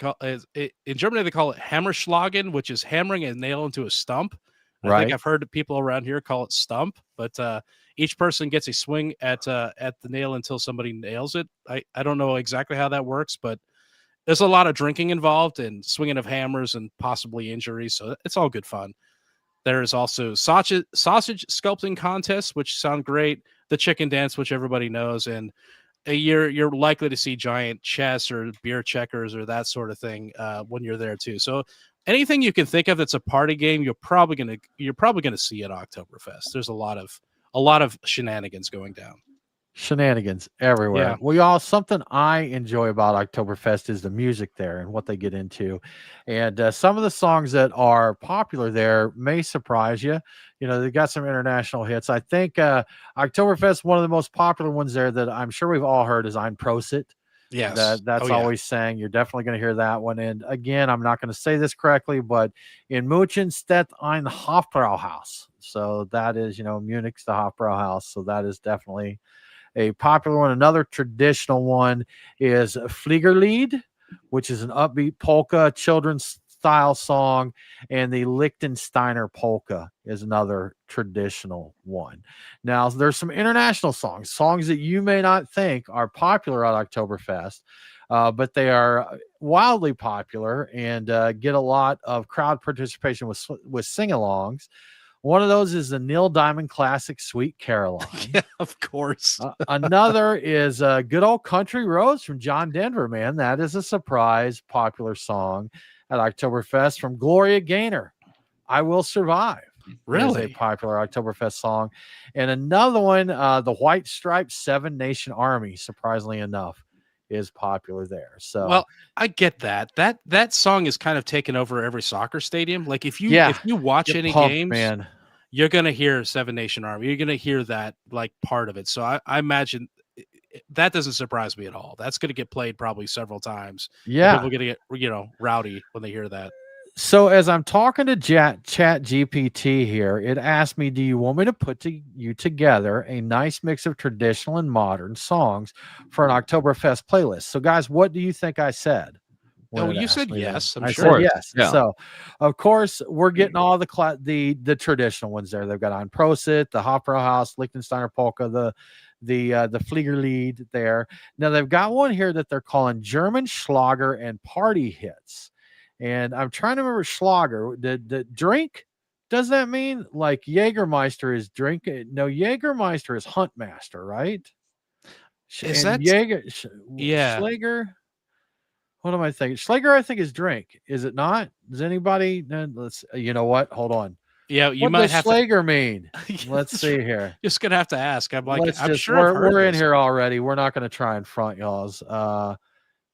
In Germany, they call it Hammerschlagen, which is hammering a nail into a stump. I think I've heard people around here call it stump, but each person gets a swing at the nail until somebody nails it. I don't know exactly how that works, but there's a lot of drinking involved and swinging of hammers and possibly injuries. So it's all good fun. There is also sausage sculpting contests, which sound great. The chicken dance, which everybody knows, and you're likely to see giant chess or beer checkers or that sort of thing when you're there too. So anything you can think of that's a party game, you're probably gonna see at Oktoberfest. There's a lot of shenanigans going down. Shenanigans everywhere. Something I enjoy about Oktoberfest is the music there and what they get into. And some of the songs that are popular there may surprise you. They got some international hits. I think Oktoberfest, one of the most popular ones there that I'm sure we've all heard is Ein Prosit. Yes. That's always sang. You're definitely going to hear that one. And again, I'm not going to say this correctly, but in München steht ein Hofbrauhaus. So that is, Munich's the Hofbrauhaus. So that is definitely a popular one. Another traditional one is Fliegerlied, which is an upbeat polka children's style song, and the Liechtensteiner polka is another traditional one. Now, there's some international songs that you may not think are popular at Oktoberfest, but they are wildly popular and get a lot of crowd participation with sing-alongs. One of those is the Neil Diamond classic Sweet Caroline. Yeah, of course. Another is Good Old Country Roads from John Denver, man. That is a surprise popular song at Oktoberfest from Gloria Gaynor. I Will Survive. Really? Is a popular Oktoberfest song. And another one, the White Stripes Seven Nation Army, surprisingly enough, is popular there. So, well, I get that. That song is kind of taken over every soccer stadium. Like if you watch any games, man, you're gonna hear Seven Nation Army. You're gonna hear that like part of it. So I imagine that doesn't surprise me at all. That's gonna get played probably several times. Yeah, people are gonna get rowdy when they hear that. So as I'm talking to Chat GPT here, it asked me, do you want me to put you together a nice mix of traditional and modern songs for an Oktoberfest playlist? So guys, what do you think I said? when Oh, it you asked said me that. yes. I'm I sure. said yes. Yeah. So, of course, we're getting all the traditional ones there. They've got Ein Prosit, the Hofbrauhaus, Liechtensteiner Polka, the Fliegerlied there. Now they've got one here that they're calling German Schlager and Party Hits. And I'm trying to remember Schlager. The drink, does that mean like Jägermeister is drink? No, Jägermeister is Huntmaster, right? Is And that yeah? Schlager. What am I thinking? Schlager, I think, is drink. Is it not? Does anybody? Let's. You know what? Hold on. Yeah, you What might does have to. Schlager mean? Let's Just see here. gonna have to ask. Let's I'm just. sure I've heard We're in this. here already. We're not going to try and front y'all's.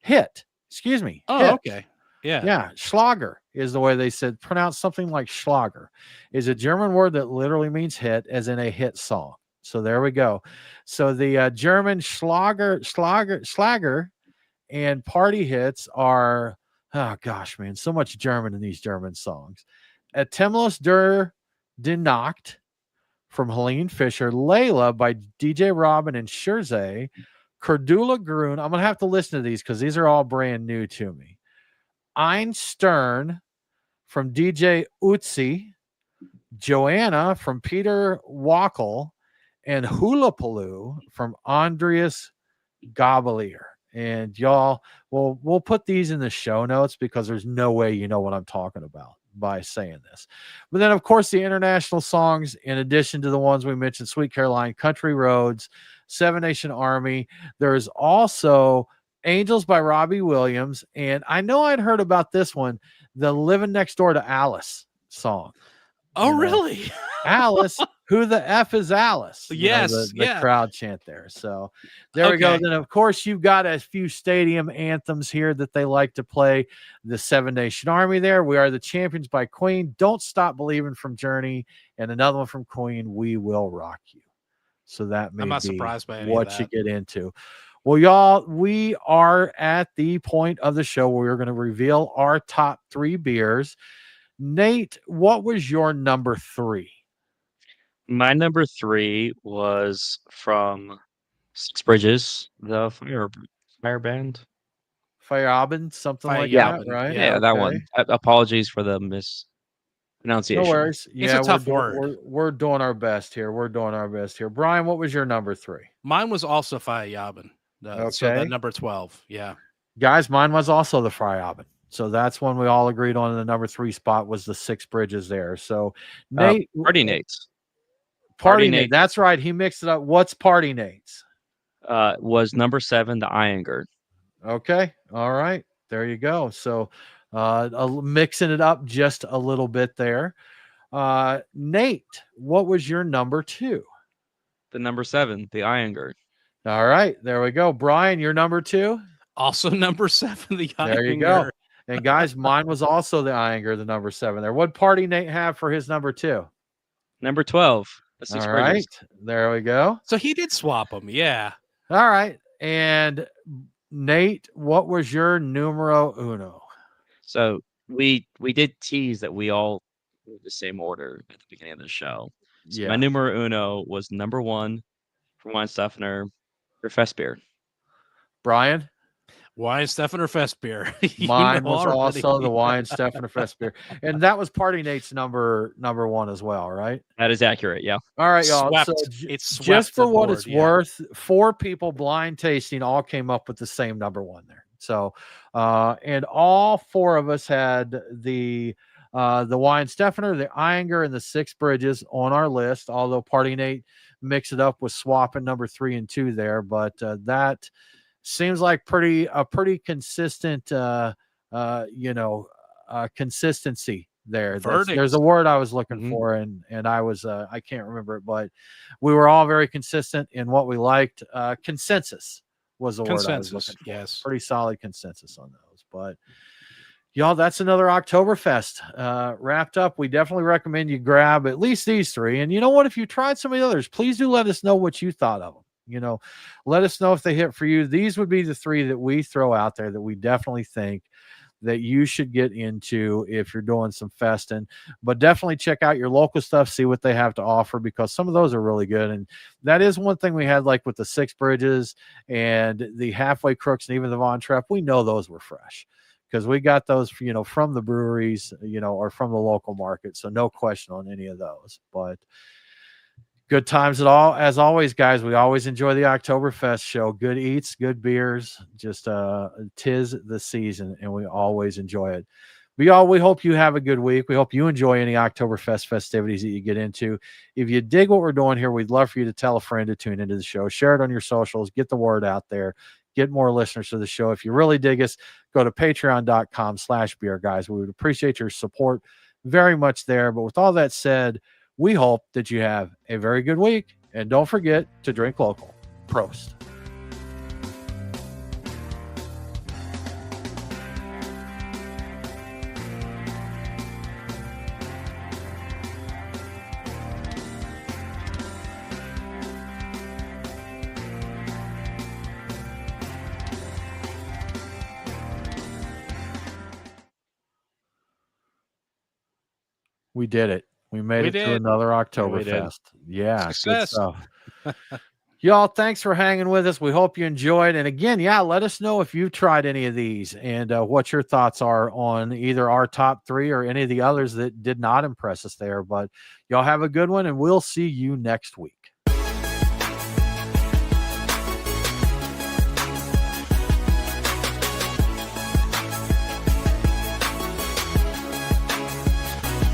Hit. Excuse me. Oh, Hit. okay. Yeah. Yeah, Schlager is the way they said. Pronounce something like Schlager. Is a German word that literally means hit, as in a hit song. So there we go. So the German Schlager, and party hits are, oh gosh, man, so much German in these German songs. Atemlos der Nacht from Helene Fischer, Layla by DJ Robin and Scherze, Cordula Grun. I'm gonna have to listen to these because these are all brand new to me. Ein Stern from DJ Utsi, Joanna from Peter Wackel, and Hula Paloo from Andreas Gabalier. And y'all, we'll put these in the show notes because there's no way you know what I'm talking about by saying this. But then, of course, the international songs, in addition to the ones we mentioned, Sweet Caroline, Country Roads, Seven Nation Army. There's also Angels by Robbie Williams. And I know I'd heard about this one, the Living Next Door to Alice song. Oh, really? Alice, who the F is Alice? Yes, the yeah. crowd chant there. So there we go. Okay. Then, of course, you've got a few stadium anthems here that they like to play. The Seven Nation Army there. We Are the Champions by Queen. Don't Stop Believing from Journey. And another one from Queen, We Will Rock You. So that may I'm not be surprised by any what of you that. get into. Well, y'all, we are at the point of the show where we're going to reveal our top 3 beers. Nate, what was your number 3? My number 3 was from Six Bridges, the fire band. Feierabend, something like Feierabend, that, right? yeah. Yeah, that Okay. one. Apologies for the No mispronunciation. worries. It's a tough word. We're doing our best here. Brian, what was your number 3? Mine was also Feierabend. So Okay. that number 12. Yeah. Guys, mine was also the Feierabend. So that's one we all agreed on in the number 3 spot was the Six Bridges there. So Nate, Party Nate's. Party Nate. That's right. He mixed it up. What's Party Nate's? Was number 7, the Iyengar. Okay. All right. There you go. So mixing it up just a little bit there. Nate, what was your number 2? The number 7, the Iyengar. All right. There we go. Brian, your number 2? Also number 7, the There you go. And guys, mine was also the Iyengar, the number 7 there. What party Nate have for his number 2? Number 12, the Six All Bridges. right. There we go. So he did swap them. Yeah. All right. And Nate, what was your numero uno? So we did tease that we all did the same order at the beginning of the show. So Yeah. my numero uno was number 1 for Weinstefner, for Fest beer. Brian? Weinstefner Fest beer. Mine was also the Weinstefner Fest beer. And that was Party Nate's number 1 as well, right? That is accurate, yeah. All right, y'all. Swept. So It's just for what board, it's worth, 4 people blind tasting all came up with the same number 1 there. So and all 4 of us had the Weinstefner, the Iyengar, and the Six Bridges on our list, although Party Nate mixed it up with swapping number 3 and 2 there, but that seems like a pretty consistent consistency there. There's a word I was looking for, and I was I can't remember it, but we were all very consistent in what we liked. Consensus was the word I was looking for. Yes. Pretty solid consensus on those. But y'all, that's another Oktoberfest wrapped up. We definitely recommend you grab at least these 3. And you know what? If you tried some of the others, please do let us know what you thought of them. Let us know if they hit for you. These would be the 3 that we throw out there that we definitely think that you should get into if you're doing some festing. But definitely check out your local stuff, see what they have to offer, because some of those are really good. And that is one thing we had, like with the Six Bridges and the Halfway Crooks and even the Von Trapp. We know those were fresh because we got those, from the breweries, or from the local market. So no question on any of those. But good times at all. As always, guys, we always enjoy the Oktoberfest show. Good eats, good beers. Just tis the season, and we always enjoy it. We hope you have a good week. We hope you enjoy any Oktoberfest festivities that you get into. If you dig what we're doing here, we'd love for you to tell a friend to tune into the show. Share it on your socials. Get the word out there. Get more listeners to the show. If you really dig us, go to patreon.com/beer guys. We would appreciate your support very much there. But with all that said, we hope that you have a very good week, and don't forget to drink local. Prost. We did it. We made it to another Oktoberfest. Yeah, success. Good stuff. Y'all, thanks for hanging with us. We hope you enjoyed. And again, let us know if you've tried any of these and what your thoughts are on either our top 3 or any of the others that did not impress us there. But y'all have a good one, and we'll see you next week.